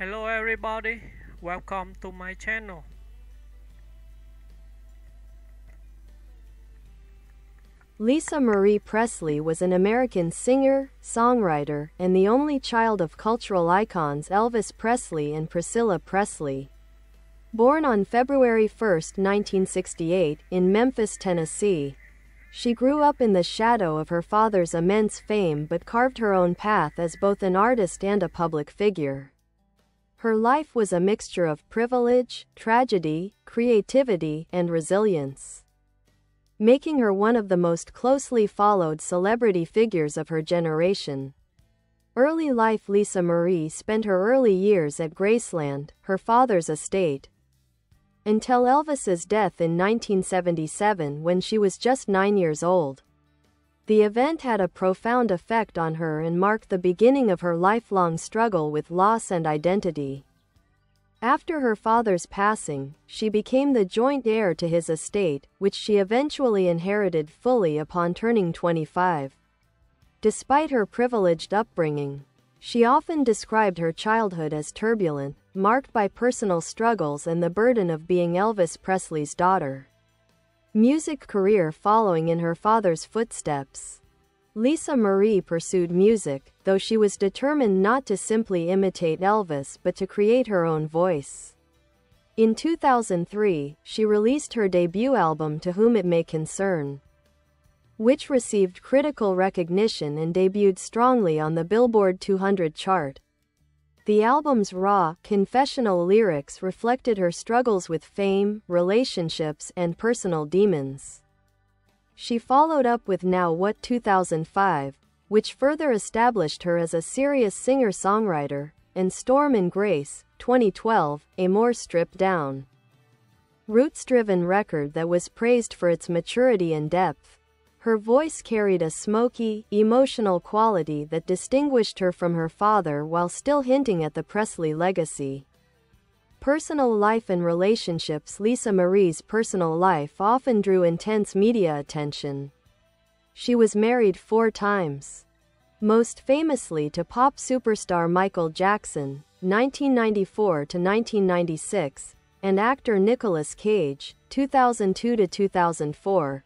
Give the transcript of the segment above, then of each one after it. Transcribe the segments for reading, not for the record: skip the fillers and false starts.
Hello everybody, welcome to my channel. Lisa Marie Presley was an American singer, songwriter, and the only child of cultural icons Elvis Presley and Priscilla Presley. Born on February 1, 1968, in Memphis, Tennessee, she grew up in the shadow of her father's immense fame but carved her own path as both an artist and a public figure. Her life was a mixture of privilege, tragedy, creativity, and resilience, making her one of the most closely followed celebrity figures of her generation. Early life: Lisa Marie spent her early years at Graceland, her father's estate, until Elvis's death in 1977 when she was just 9 years old. The event had a profound effect on her and marked the beginning of her lifelong struggle with loss and identity. After her father's passing, she became the joint heir to his estate, which she eventually inherited fully upon turning 25. Despite her privileged upbringing, she often described her childhood as turbulent, marked by personal struggles and the burden of being Elvis Presley's daughter. Music career: following in her father's footsteps, Lisa Marie pursued music, though she was determined not to simply imitate Elvis but to create her own voice. In 2003, she released her debut album To Whom It May Concern, which received critical recognition and debuted strongly on the Billboard 200 chart. The album's raw, confessional lyrics reflected her struggles with fame, relationships, and personal demons. She followed up with Now What 2005, which further established her as a serious singer-songwriter, and Storm and Grace 2012, a more stripped-down, roots-driven record that was praised for its maturity and depth. Her voice carried a smoky, emotional quality that distinguished her from her father while still hinting at the Presley legacy. Personal life and relationships: Lisa Marie's personal life often drew intense media attention. She was married 4 times, most famously to pop superstar Michael Jackson, 1994 to 1996, and actor Nicolas Cage, 2002 to 2004.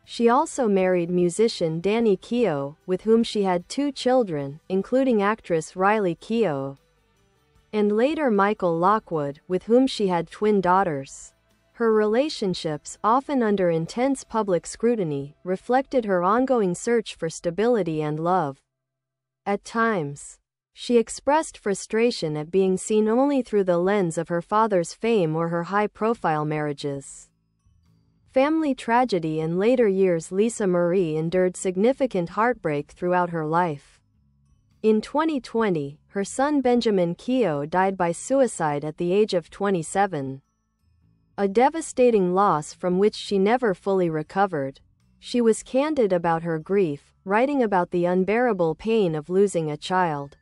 She also married musician Danny Keough, with whom she had 2 children, including actress Riley Keough, and later Michael Lockwood, with whom she had twin daughters. Her relationships, often under intense public scrutiny, reflected her ongoing search for stability and love. At times, she expressed frustration at being seen only through the lens of her father's fame or her high-profile marriages. Family tragedy: in later years, Lisa Marie endured significant heartbreak throughout her life. In 2020, her son Benjamin Keough died by suicide at the age of 27. A devastating loss from which she never fully recovered. She was candid about her grief, writing about the unbearable pain of losing a child,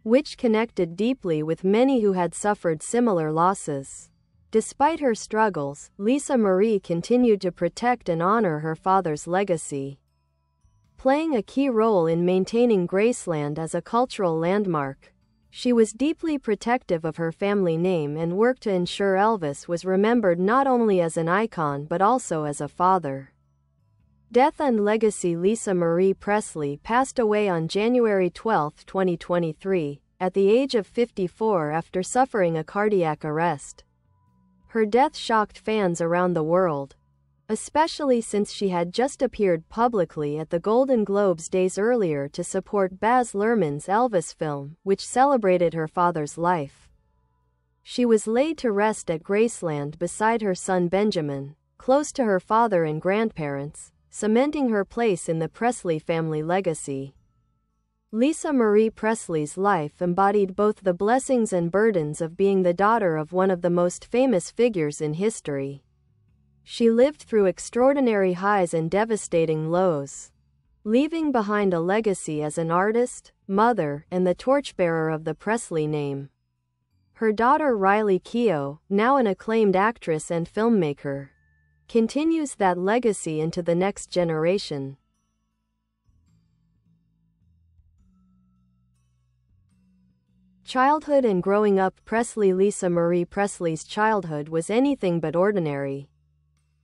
which connected deeply with many who had suffered similar losses. Despite her struggles, Lisa Marie continued to protect and honor her father's legacy, playing a key role in maintaining Graceland as a cultural landmark. She was deeply protective of her family name and worked to ensure Elvis was remembered not only as an icon but also as a father. Death and legacy: Lisa Marie Presley passed away on January 12, 2023, at the age of 54 after suffering a cardiac arrest. Her death shocked fans around the world, especially since she had just appeared publicly at the Golden Globes days earlier to support Baz Luhrmann's Elvis film, which celebrated her father's life. She was laid to rest at Graceland beside her son Benjamin, close to her father and grandparents, cementing her place in the Presley family legacy. Lisa Marie Presley's life embodied both the blessings and burdens of being the daughter of one of the most famous figures in history. She lived through extraordinary highs and devastating lows, leaving behind a legacy as an artist, mother, and the torchbearer of the Presley name. Her daughter Riley Keough, now an acclaimed actress and filmmaker, continues that legacy into the next generation. Childhood and growing up. Lisa Marie Presley's childhood was anything but ordinary.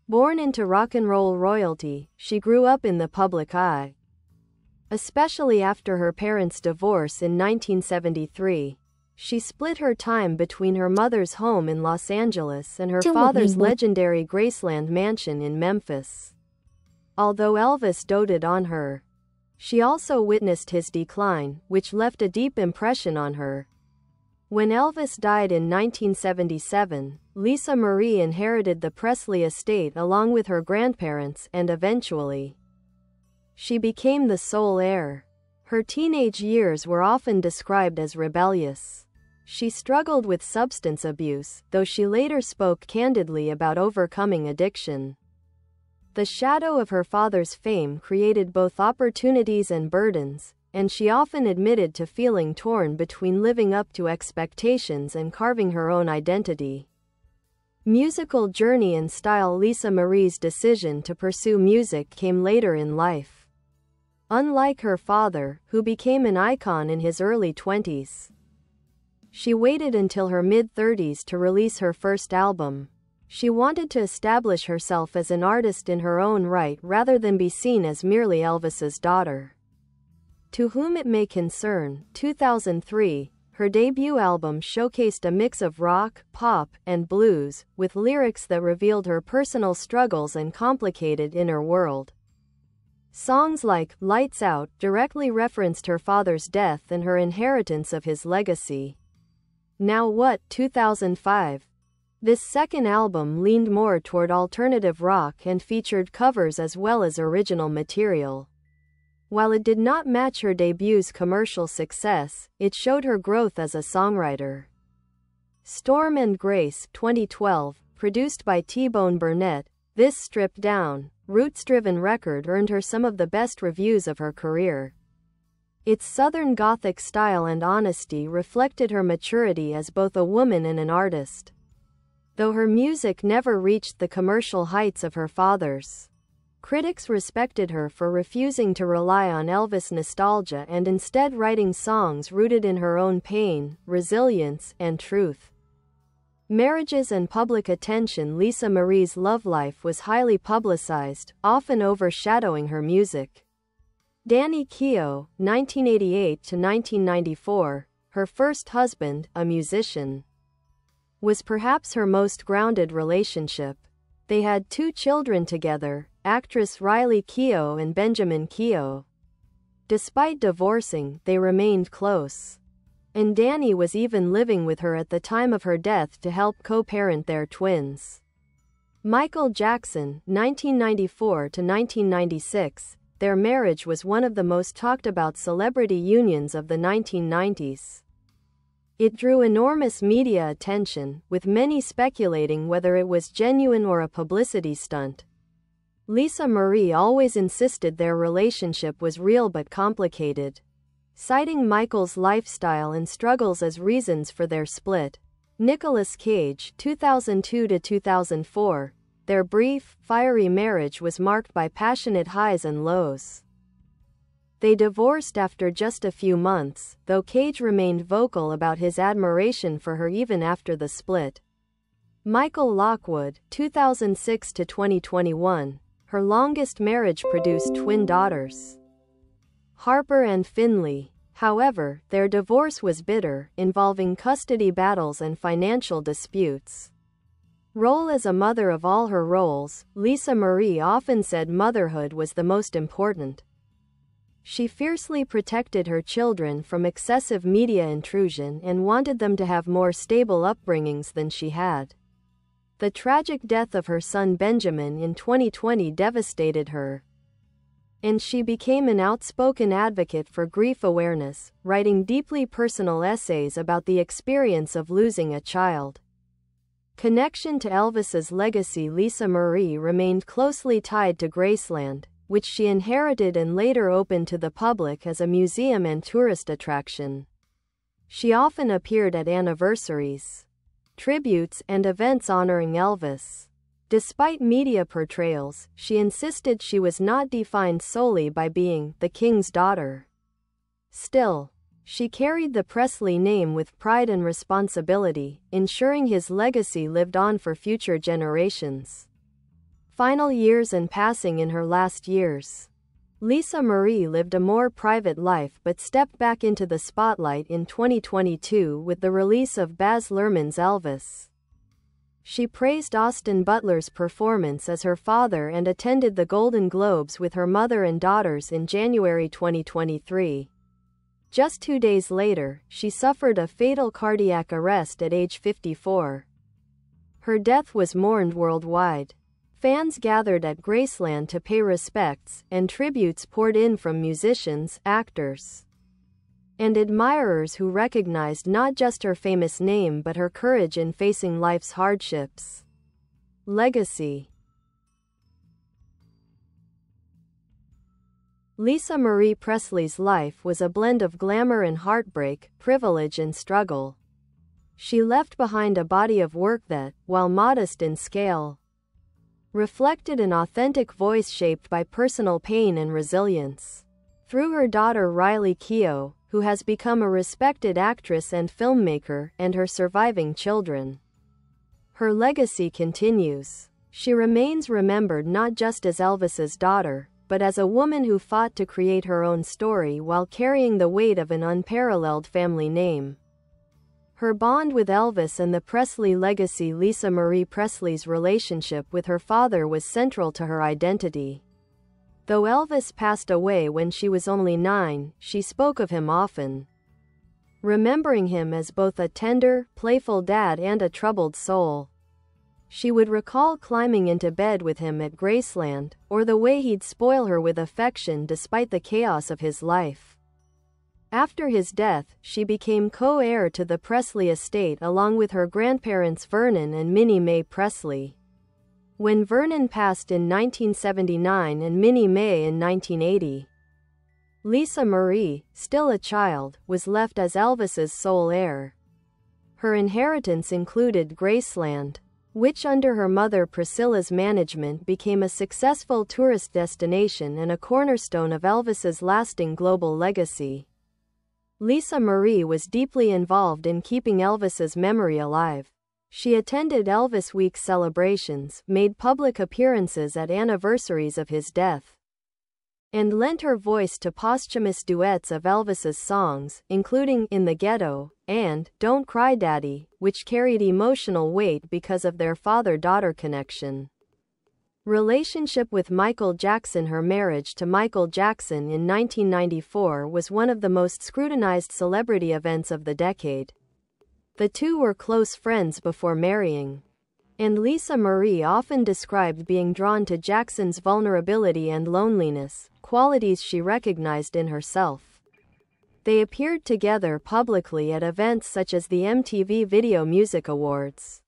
Born into rock and roll royalty, she grew up in the public eye. Especially after her parents' divorce in 1973. She split her time between her mother's home in Los Angeles and her father's legendary Graceland mansion in Memphis. Although Elvis doted on her, she also witnessed his decline, which left a deep impression on her. When Elvis died in 1977, Lisa Marie inherited the Presley estate along with her grandparents, and eventually, she became the sole heir. Her teenage years were often described as rebellious. She struggled with substance abuse, though she later spoke candidly about overcoming addiction. The shadow of her father's fame created both opportunities and burdens, and she often admitted to feeling torn between living up to expectations and carving her own identity. Musical journey and style. Lisa Marie's decision to pursue music came later in life. Unlike her father, who became an icon in his early 20s, she waited until her mid-30s to release her first album. She wanted to establish herself as an artist in her own right rather than be seen as merely Elvis's daughter. To Whom It May Concern, 2003, her debut album showcased a mix of rock, pop, and blues, with lyrics that revealed her personal struggles and complicated inner world. Songs like Lights Out directly referenced her father's death and her inheritance of his legacy. Now What, 2005. This second album leaned more toward alternative rock and featured covers as well as original material. While it did not match her debut's commercial success, it showed her growth as a songwriter. Storm and Grace, 2012, produced by T-Bone Burnett, this stripped-down, roots-driven record earned her some of the best reviews of her career. Its Southern Gothic style and honesty reflected her maturity as both a woman and an artist. Though her music never reached the commercial heights of her father's, critics respected her for refusing to rely on Elvis nostalgia and instead writing songs rooted in her own pain, resilience, and truth. Marriages and public attention. Lisa Marie's love life was highly publicized, often overshadowing her music. Danny Keough, 1988 to 1994, her first husband, a musician, was perhaps her most grounded relationship. They had 2 children together, actress Riley Keough and Benjamin Keough. Despite divorcing, they remained close. And Danny was even living with her at the time of her death to help co-parent their twins. Michael Jackson, 1994 to 1996, their marriage was one of the most talked about celebrity unions of the 1990s. It drew enormous media attention, with many speculating whether it was genuine or a publicity stunt. Lisa Marie always insisted their relationship was real but complicated, citing Michael's lifestyle and struggles as reasons for their split. Nicolas Cage, 2002 to 2004, their brief, fiery marriage was marked by passionate highs and lows. They divorced after just a few months, though Cage remained vocal about his admiration for her even after the split. Michael Lockwood, 2006 to 2021, her longest marriage produced twin daughters, Harper and Finley. However, their divorce was bitter, involving custody battles and financial disputes. Role as a mother. Of all her roles, Lisa Marie often said motherhood was the most important. She fiercely protected her children from excessive media intrusion and wanted them to have more stable upbringings than she had. The tragic death of her son Benjamin in 2020 devastated her, and she became an outspoken advocate for grief awareness, writing deeply personal essays about the experience of losing a child. Connection to Elvis's legacy. Lisa Marie remained closely tied to Graceland, which she inherited and later opened to the public as a museum and tourist attraction. She often appeared at anniversaries, tributes, and events honoring Elvis. Despite media portrayals, she insisted she was not defined solely by being the king's daughter. Still, She carried the Presley name with pride and responsibility, ensuring his legacy lived on for future generations. Final years and passing in her last years. Lisa Marie lived a more private life but stepped back into the spotlight in 2022 with the release of Baz Luhrmann's Elvis. She praised Austin Butler's performance as her father and attended the Golden Globes with her mother and daughters in January 2023. Just 2 days later, she suffered a fatal cardiac arrest at age 54. Her death was mourned worldwide. Fans gathered at Graceland to pay respects, and tributes poured in from musicians, actors, and admirers who recognized not just her famous name but her courage in facing life's hardships. Legacy. Lisa Marie Presley's life was a blend of glamour and heartbreak, privilege and struggle. She left behind a body of work that, while modest in scale, reflected an authentic voice shaped by personal pain and resilience. Through her daughter Riley Keough, who has become a respected actress and filmmaker, and her surviving children, her legacy continues. She remains remembered not just as Elvis's daughter, but as a woman who fought to create her own story while carrying the weight of an unparalleled family name. Her bond with Elvis and the Presley legacy. Lisa Marie Presley's relationship with her father was central to her identity. Though Elvis passed away when she was only 9, she spoke of him often, remembering him as both a tender, playful dad and a troubled soul. She would recall climbing into bed with him at Graceland, or the way he'd spoil her with affection despite the chaos of his life. After his death, she became co-heir to the Presley estate along with her grandparents Vernon and Minnie Mae Presley. When Vernon passed in 1979 and Minnie Mae in 1980, Lisa Marie, still a child, was left as Elvis's sole heir. Her inheritance included Graceland, which under her mother Priscilla's management became a successful tourist destination and a cornerstone of Elvis's lasting global legacy. Lisa Marie was deeply involved in keeping Elvis's memory alive. She attended Elvis Week celebrations, made public appearances at anniversaries of his death, and lent her voice to posthumous duets of Elvis's songs, including In the Ghetto and Don't Cry Daddy, which carried emotional weight because of their father-daughter connection. Relationship with Michael Jackson. Her marriage to Michael Jackson in 1994 was one of the most scrutinized celebrity events of the decade. The two were close friends before marrying, and Lisa Marie often described being drawn to Jackson's vulnerability and loneliness, qualities she recognized in herself. They appeared together publicly at events such as the MTV Video Music Awards,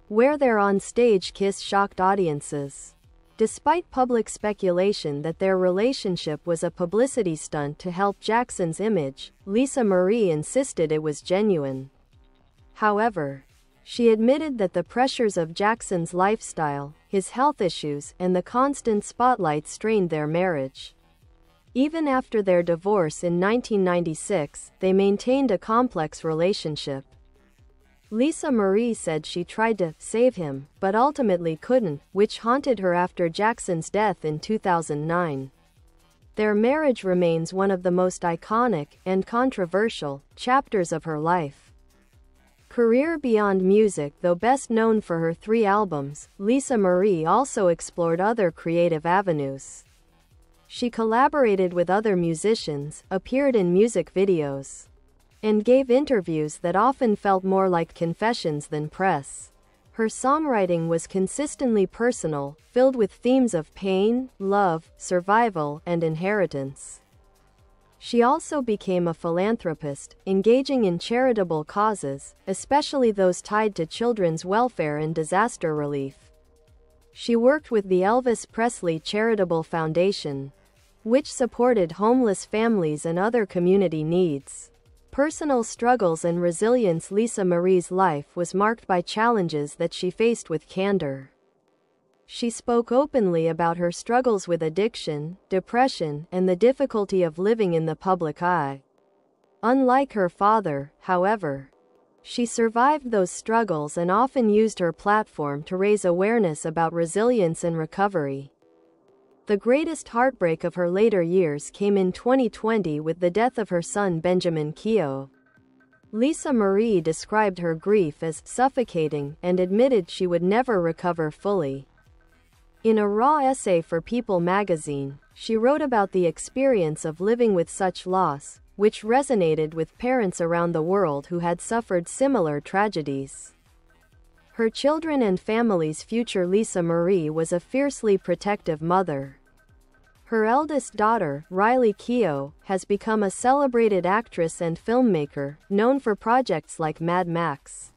where their on-stage kiss shocked audiences. Despite public speculation that their relationship was a publicity stunt to help Jackson's image, Lisa Marie insisted it was genuine. However, she admitted that the pressures of Jackson's lifestyle, his health issues, and the constant spotlight strained their marriage. Even after their divorce in 1996, they maintained a complex relationship. Lisa Marie said she tried to save him, but ultimately couldn't, which haunted her after Jackson's death in 2009. Their marriage remains one of the most iconic and controversial chapters of her life. Career beyond music. Though best known for her 3 albums, Lisa Marie also explored other creative avenues. She collaborated with other musicians, appeared in music videos, and gave interviews that often felt more like confessions than press. Her songwriting was consistently personal, filled with themes of pain, love, survival, and inheritance. She also became a philanthropist, engaging in charitable causes, especially those tied to children's welfare and disaster relief. She worked with the Elvis Presley Charitable Foundation, which supported homeless families and other community needs. Personal struggles and resilience. Lisa Marie's life was marked by challenges that she faced with candor. She spoke openly about her struggles with addiction, depression, and the difficulty of living in the public eye. Unlike her father, however, she survived those struggles and often used her platform to raise awareness about resilience and recovery. The greatest heartbreak of her later years came in 2020 with the death of her son Benjamin Keough. Lisa Marie described her grief as suffocating and admitted she would never recover fully. In a raw essay for People magazine, she wrote about the experience of living with such loss, which resonated with parents around the world who had suffered similar tragedies. Her children and family's future. Lisa Marie was a fiercely protective mother. Her eldest daughter, Riley Keough, has become a celebrated actress and filmmaker, known for projects like Mad Max,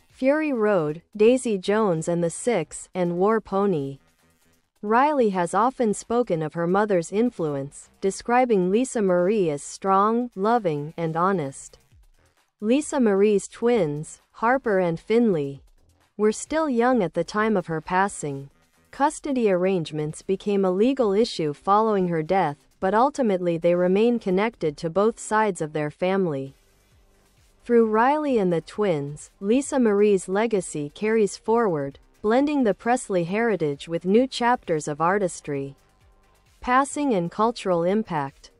Fury Road, Daisy Jones and the Six, and War Pony. Riley has often spoken of her mother's influence, describing Lisa Marie as strong, loving, and honest. Lisa Marie's twins, Harper and Finley, were still young at the time of her passing. Custody arrangements became a legal issue following her death, but ultimately they remain connected to both sides of their family. Through Riley and the twins, Lisa Marie's legacy carries forward, blending the Presley heritage with new chapters of artistry, passing and cultural impact.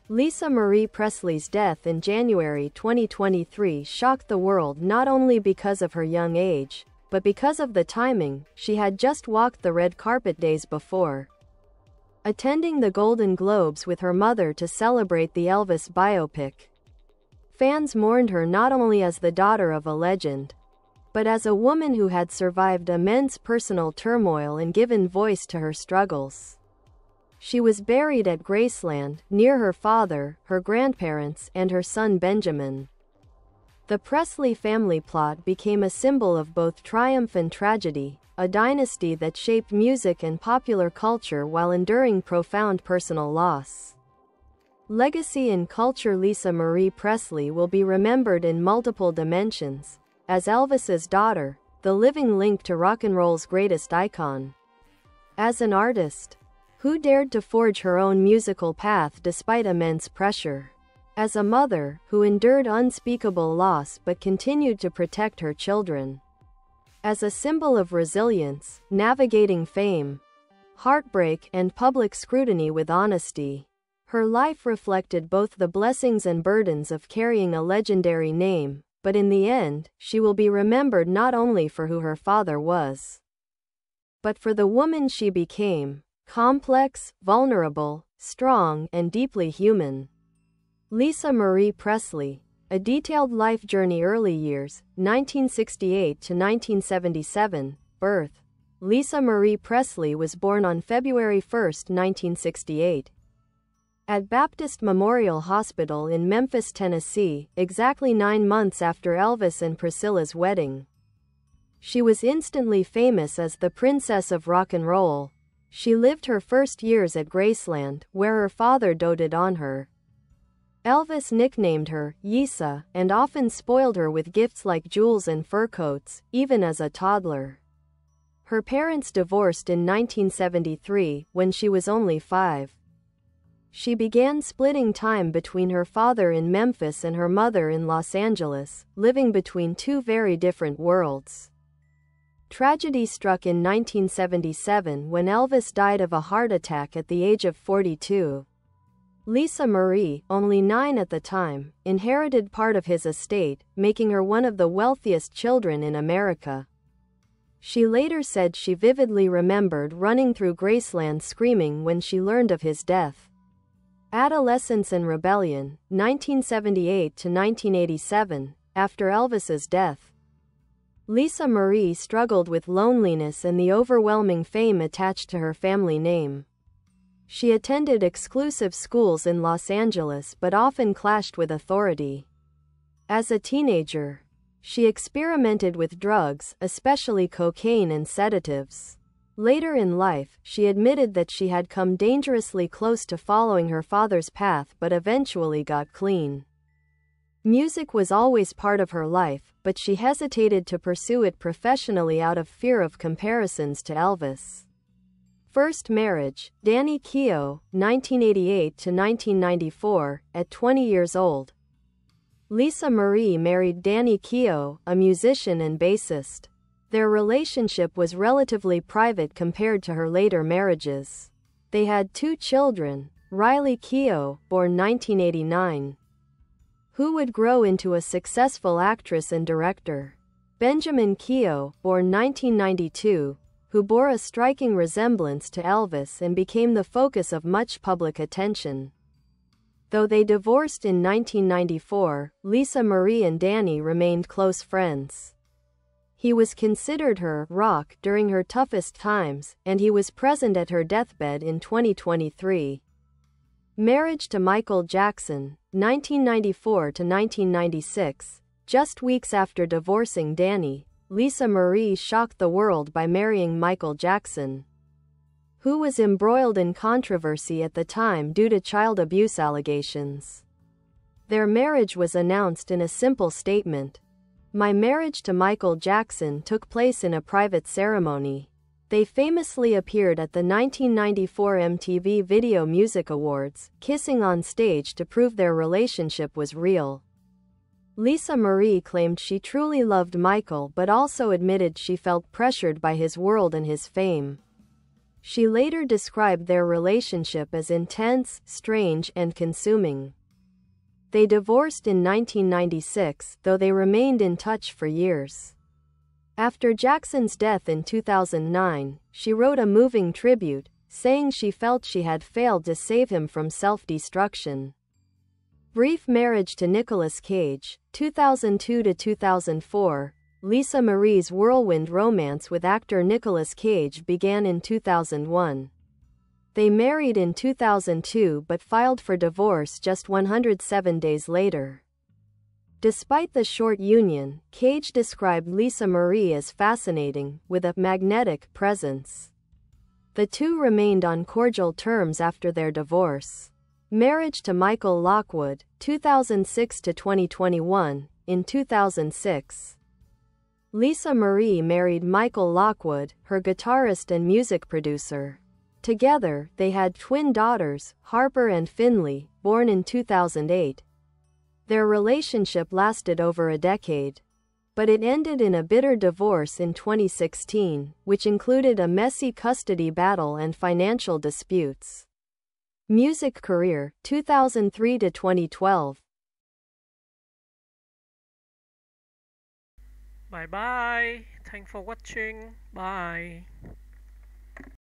Lisa Marie Presley's death in January 2023 shocked the world not only because of her young age, but because of the timing. She had just walked the red carpet days before, attending the Golden Globes with her mother to celebrate the Elvis biopic. Fans mourned her not only as the daughter of a legend, but as a woman who had survived immense personal turmoil and given voice to her struggles. She was buried at Graceland, near her father, her grandparents, and her son Benjamin. The Presley family plot became a symbol of both triumph and tragedy, a dynasty that shaped music and popular culture while enduring profound personal loss. Legacy in culture. Lisa Marie Presley will be remembered in multiple dimensions. As Elvis's daughter, the living link to rock and roll's greatest icon. As an artist who dared to forge her own musical path despite immense pressure. As a mother who endured unspeakable loss but continued to protect her children. As a symbol of resilience, navigating fame, heartbreak, and public scrutiny with honesty. Her life reflected both the blessings and burdens of carrying a legendary name, but in the end, she will be remembered not only for who her father was, but for the woman she became. Complex, vulnerable, strong, and deeply human. Lisa Marie Presley. A detailed life journey. Early years, 1968 to 1977. Birth. Lisa Marie Presley was born on February 1, 1968. At Baptist Memorial Hospital in Memphis, Tennessee, exactly 9 months after Elvis and Priscilla's wedding. She was instantly famous as the Princess of Rock and Roll. She lived her first years at Graceland, where her father doted on her. Elvis nicknamed her Yisa and often spoiled her with gifts like jewels and fur coats, even as a toddler. Her parents divorced in 1973 when she was only 5. She began splitting time between her father in Memphis and her mother in Los Angeles, living between two very different worlds. Tragedy struck in 1977 when Elvis died of a heart attack at the age of 42. Lisa Marie, only 9 at the time, inherited part of his estate, making her one of the wealthiest children in America. She later said she vividly remembered running through Graceland screaming when she learned of his death. Adolescence and rebellion, 1978 to 1987, after Elvis's death. Lisa Marie struggled with loneliness and the overwhelming fame attached to her family name. She attended exclusive schools in Los Angeles but often clashed with authority. As a teenager, she experimented with drugs, especially cocaine and sedatives. Later in life, she admitted that she had come dangerously close to following her father's path but eventually got clean. Music was always part of her life, but she hesitated to pursue it professionally out of fear of comparisons to Elvis. First marriage, Danny Keough, 1988 to 1994, at 20 years old. Lisa Marie married Danny Keough, a musician and bassist. Their relationship was relatively private compared to her later marriages. They had 2 children, Riley Keough, born 1989, who would grow into a successful actress and director. Benjamin Keough, born 1992, who bore a striking resemblance to Elvis and became the focus of much public attention. Though they divorced in 1994, Lisa Marie and Danny remained close friends. He was considered her rock during her toughest times, and he was present at her deathbed in 2023. Marriage to Michael Jackson, 1994 to 1996. Just weeks after divorcing Danny, Lisa Marie shocked the world by marrying Michael Jackson, who was embroiled in controversy at the time due to child abuse allegations. Their marriage was announced in a simple statement. "My marriage to Michael Jackson took place in a private ceremony." They famously appeared at the 1994 MTV Video Music Awards, kissing on stage to prove their relationship was real. Lisa Marie claimed she truly loved Michael but also admitted she felt pressured by his world and his fame. She later described their relationship as intense, strange, and consuming. They divorced in 1996, though they remained in touch for years. After Jackson's death in 2009, she wrote a moving tribute, saying she felt she had failed to save him from self-destruction. Brief marriage to Nicolas Cage, 2002 to 2004. Lisa Marie's whirlwind romance with actor Nicolas Cage began in 2001. They married in 2002 but filed for divorce just 107 days later. Despite the short union, Cage described Lisa Marie as fascinating, with a magnetic presence. The two remained on cordial terms after their divorce. Marriage to Michael Lockwood, 2006 to 2021. In 2006, Lisa Marie married Michael Lockwood, her guitarist and music producer. Together, they had twin daughters, Harper and Finley, born in 2008. Their relationship lasted over a decade, but it ended in a bitter divorce in 2016, which included a messy custody battle and financial disputes. Music career, 2003 to 2012. Bye bye. Thanks for watching. Bye.